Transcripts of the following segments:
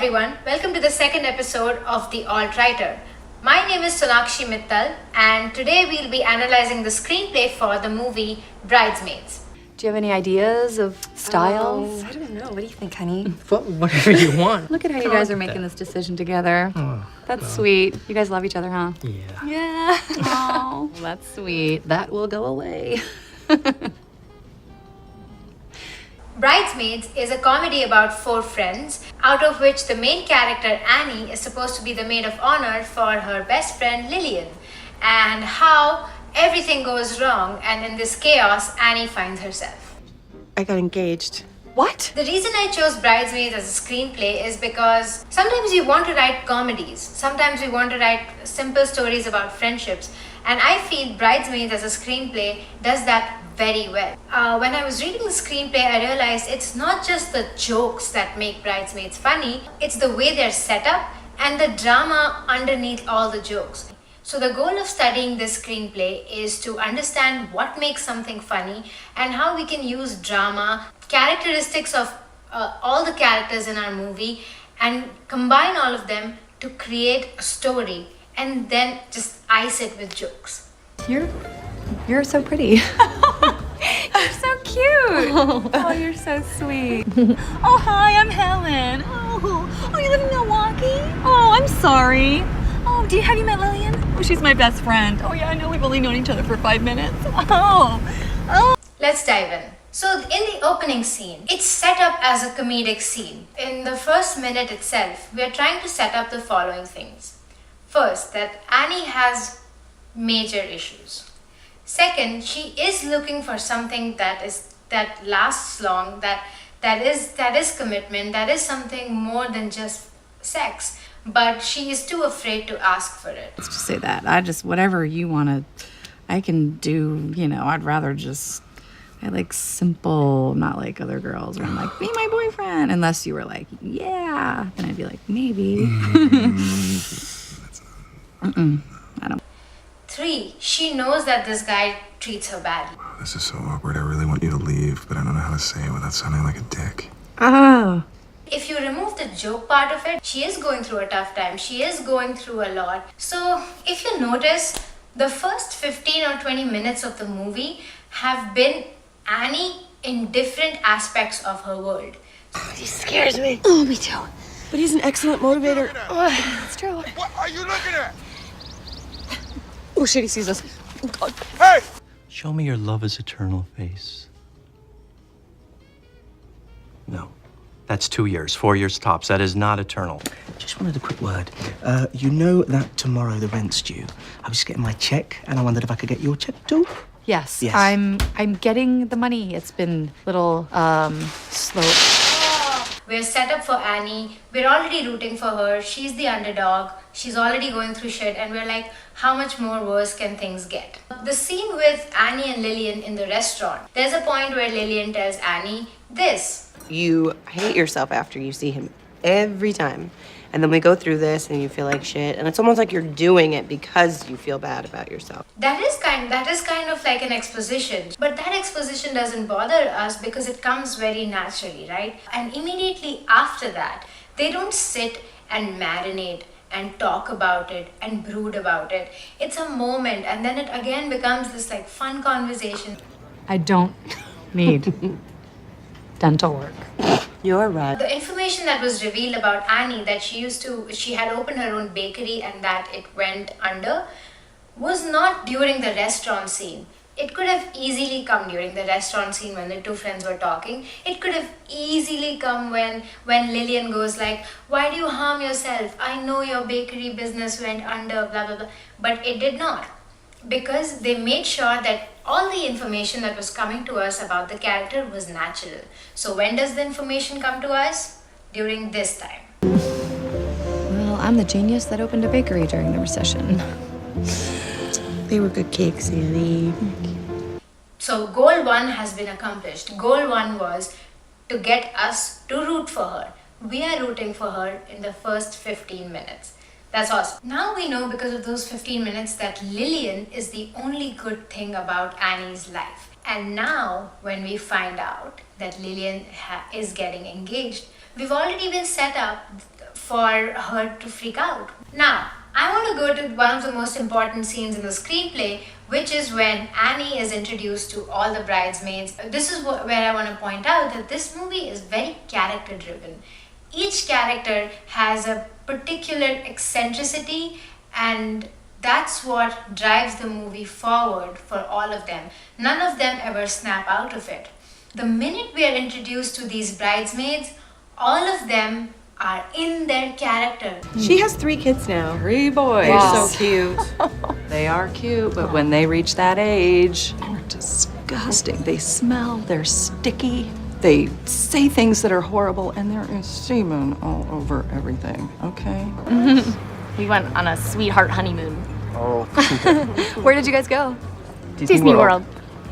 everyone, welcome to the second episode of The Alt-Writer. My name is Sonakshi Mittal and today we'll be analyzing the screenplay for the movie Bridesmaids. Do you have any ideas of styles? I don't know. What do you think, honey? Whatever you want. Look at how you guys are making this decision together. That's sweet. You guys love each other, huh? Yeah. Yeah. Oh, that's sweet. That will go away. Bridesmaids is a comedy about four friends, out of which the main character Annie is supposed to be the maid of honor for her best friend Lillian, and how everything goes wrong, and in this chaos, Annie finds herself. I got engaged. What? The reason I chose Bridesmaids as a screenplay is because sometimes we want to write comedies, sometimes we want to write simple stories about friendships, and I feel Bridesmaids as a screenplay does that very well. When I was reading the screenplay, I realized it's not just the jokes that make Bridesmaids funny, it's the way they're set up and the drama underneath all the jokes. So the goal of studying this screenplay is to understand what makes something funny and how we can use drama, characteristics of all the characters in our movie, and combine all of them to create a story and then just ice it with jokes. You're so pretty. You're so cute. Oh, you're so sweet. Oh, hi, I'm Helen. Oh, you live in Milwaukee? Oh, I'm sorry. Oh, have you met Lillian? Oh, she's my best friend. Oh, yeah, I know we've only known each other for 5 minutes. Oh. Let's dive in. So in the opening scene, it's set up as a comedic scene. In the first minute itself, we are trying to set up the following things. First, that Annie has major issues. Second, she is looking for something that lasts long, that is commitment, that is something more than just sex, but she is too afraid to ask for it. Let's just say that. Whatever you want to, I can do, I'd rather I like simple, not like other girls where I'm like, be my boyfriend. Unless you were like, yeah, then I'd be like, maybe. I don't. 3, she knows that this guy treats her badly. This is so awkward. I really want you to leave, but I don't know how to say it without sounding like a dick. Oh. If you remove the joke part of it, she is going through a tough time. She is going through a lot. So if you notice, the first 15 or 20 minutes of the movie have been Annie in different aspects of her world. He scares me. Oh, me too. But he's an excellent motivator. It's true. What are you looking at? Oh, shit, he sees us. Oh, God. Hey! Show me your love is eternal face. No. That's 2 years, 4 years tops. That is not eternal. Just wanted a quick word. You know that tomorrow the rent's due. I was just getting my check, and I wondered if I could get your check too. Yes. Yes. I'm getting the money. It's been a little slow. We're set up for Annie. We're already rooting for her. She's the underdog. She's already going through shit. And we're like, how much more worse can things get? The scene with Annie and Lillian in the restaurant. There's a point where Lillian tells Annie this. You hate yourself after you see him every time. And then we go through this and you feel like shit. And it's almost like you're doing it because you feel bad about yourself. That is kind of like an exposition. But that exposition doesn't bother us because it comes very naturally, right? And immediately after that, they don't sit and marinate and talk about it and brood about it. It's a moment, and then it again becomes this like fun conversation. I don't need dental work. You're right. The information that was revealed about Annie, that she had opened her own bakery and that it went under, was not during the restaurant scene. It could have easily come during the restaurant scene when the two friends were talking. It could have easily come when Lillian goes like, why do you harm yourself? I know your bakery business went under, blah, blah, blah. But it did not. Because they made sure that all the information that was coming to us about the character was natural. So when does the information come to us? During this time. Well, I'm the genius that opened a bakery during the recession. They were good cakes, Annie. So goal 1 has been accomplished. Goal 1 was to get us to root for her. We are rooting for her in the first 15 minutes. That's awesome. Now we know because of those 15 minutes that Lillian is the only good thing about Annie's life. And now when we find out that Lillian is getting engaged, we've already been set up for her to freak out. Now, I want to go to one of the most important scenes in the screenplay, which is when Annie is introduced to all the bridesmaids. This is where I want to point out that this movie is very character driven. Each character has a particular eccentricity, and that's what drives the movie forward for all of them. None of them ever snap out of it. The minute we are introduced to these bridesmaids, all of them are in their character. She has 3 kids now. 3 boys. Wow. So cute. They are cute, but when they reach that age, they're disgusting. They smell, they're sticky. They say things that are horrible, and there is semen all over everything, okay? We went on a sweetheart honeymoon. Oh. Where did you guys go? Disney World.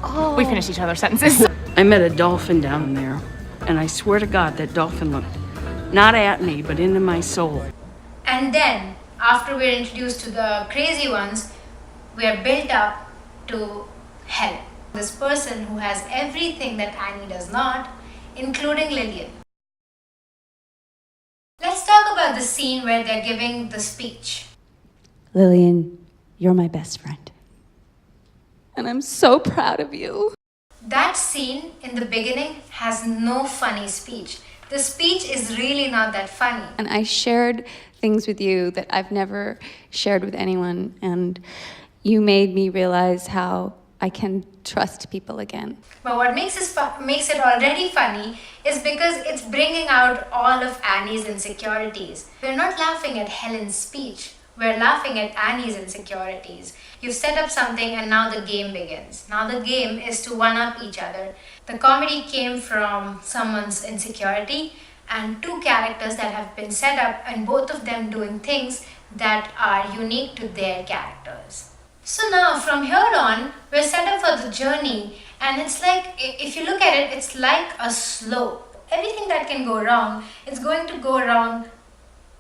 Oh. We finished each other's sentences. I met a dolphin down there, and I swear to God that dolphin looked not at me, but into my soul. And then, after we're introduced to the crazy ones, we are built up to Helen. This person who has everything that Annie does not, including Lillian. Let's talk about the scene where they're giving the speech. Lillian, you're my best friend. And I'm so proud of you. That scene in the beginning has no funny speech. The speech is really not that funny. And I shared things with you that I've never shared with anyone, and you made me realize how I can trust people again. But what makes it already funny is because it's bringing out all of Annie's insecurities. We're not laughing at Helen's speech. We're laughing at Annie's insecurities. You've set up something and now the game begins. Now the game is to one-up each other. The comedy came from someone's insecurity and 2 characters that have been set up, and both of them doing things that are unique to their characters. So now from here on, we're set up for the journey, and it's like, if you look at it, it's like a slope. Everything that can go wrong, it's going to go wrong,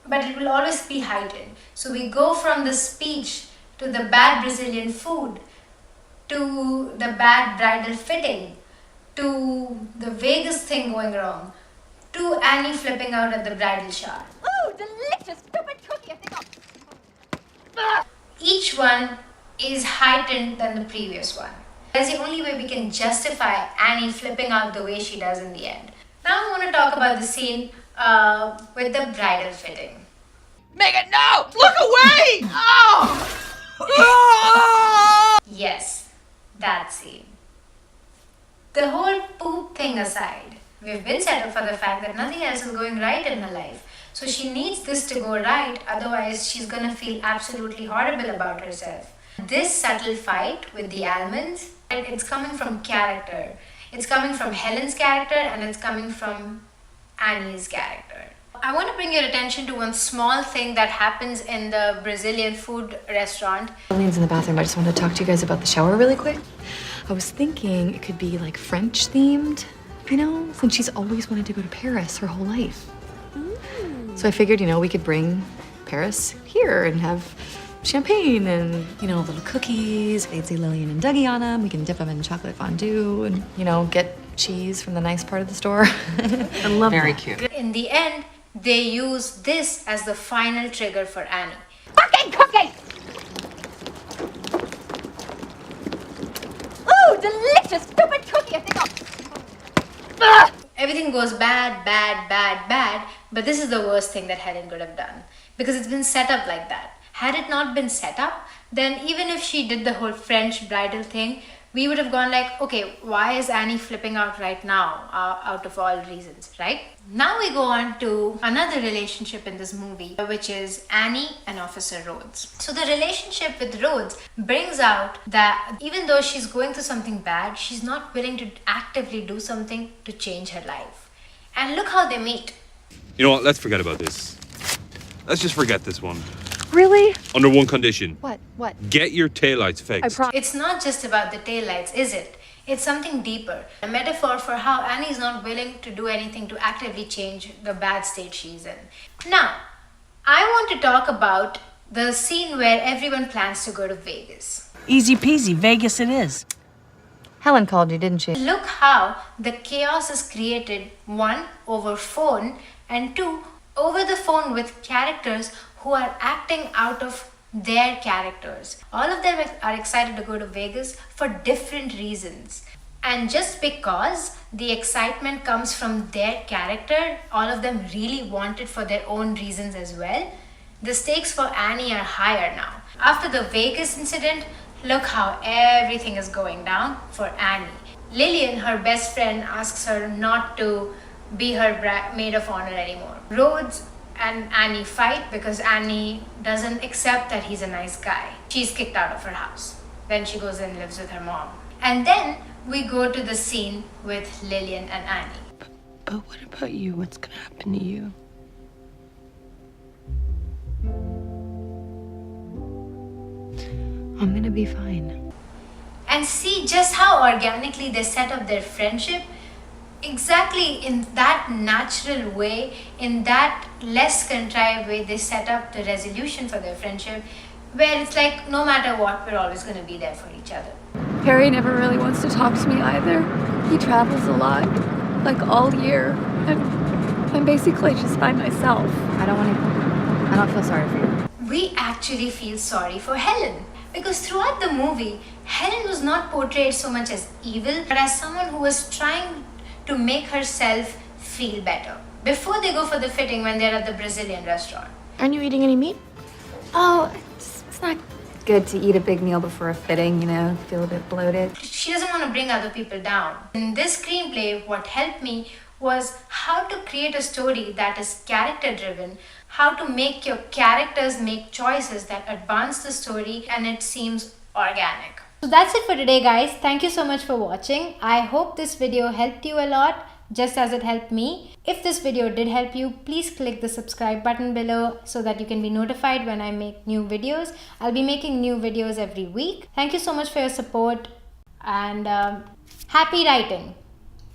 but it will always be heightened. So we go from the speech to the bad Brazilian food, to the bad bridal fitting, to the Vegas thing going wrong, to Annie flipping out at the bridal shower. Ooh, delicious stupid cookie. I think Each one is heightened than the previous one. That's the only way we can justify Annie flipping out the way she does in the end. Now I want to talk about the scene with the bridal fitting. Megan, no! Look away! Yes, that scene. The whole poop thing aside, we've been set up for the fact that nothing else is going right in her life. So she needs this to go right, otherwise she's gonna feel absolutely horrible about herself. This subtle fight with the almonds, it's coming from character. It's coming from Helen's character and it's coming from Annie's character. I want to bring your attention to one small thing that happens in the Brazilian food restaurant. Lillian's in the bathroom. I just wanted to talk to you guys about the shower really quick. I was thinking it could be like French themed, you know, since she's always wanted to go to Paris her whole life. So I figured, you know, we could bring Paris here and have champagne and, you know, little cookies. They'd say Lillian and Dougie on them. We can dip them in chocolate fondue and, you know, get cheese from the nice part of the store. I love Very that. Cute. In the end, they use this as the final trigger for Annie. fucking cookie! Ooh, delicious stupid cookie. I think Everything goes bad, bad, bad, bad, but this is the worst thing that Helen could have done because it's been set up like that. Had it not been set up, then even if she did the whole French bridal thing, we would have gone like, okay, why is Annie flipping out right now out of all reasons, right? Now we go on to another relationship in this movie, which is Annie and Officer Rhodes. So the relationship with Rhodes brings out that even though she's going through something bad, she's not willing to actively do something to change her life. And look how they meet. You know what, let's forget about this. Let's just forget this one. Really? Under one condition. What? Get your taillights fixed. It's not just about the taillights, is it? It's something deeper. A metaphor for how Annie is not willing to do anything to actively change the bad state she's in. Now, I want to talk about the scene where everyone plans to go to Vegas. Easy peasy, Vegas it is. Helen called you, didn't she? Look how the chaos is created, 1, over phone, and 2, over the phone with characters who are acting out of their characters. All of them are excited to go to Vegas for different reasons. And just because the excitement comes from their character, all of them really want it for their own reasons as well. The stakes for Annie are higher now. After the Vegas incident, look how everything is going down for Annie. Lillian, her best friend, asks her not to be her maid of honor anymore. Rhodes and Annie fight because Annie doesn't accept that he's a nice guy. She's kicked out of her house. Then she goes and lives with her mom. And then we go to the scene with Lillian and Annie. But what about you? What's gonna happen to you? I'm gonna be fine. And see just how organically they set up their friendship. Exactly in that natural way, in that less contrived way, they set up the resolution for their friendship, where it's like no matter what, we're always going to be there for each other. Harry never really wants to talk to me either. He travels a lot, like all year, and I'm basically just by myself. I don't feel sorry for you. We actually feel sorry for Helen, because throughout the movie, Helen was not portrayed so much as evil, but as someone who was trying to make herself feel better. Before they go for the fitting when they're at the Brazilian restaurant. Aren't you eating any meat? Oh, it's not good to eat a big meal before a fitting, feel a bit bloated. She doesn't want to bring other people down. In this screenplay, what helped me was how to create a story that is character driven, how to make your characters make choices that advance the story and it seems organic. So that's it for today, guys. Thank you so much for watching. I hope this video helped you a lot, just as it helped me. If this video did help you, please click the subscribe button below so that you can be notified when I make new videos. I'll be making new videos every week. Thank you so much for your support and happy writing.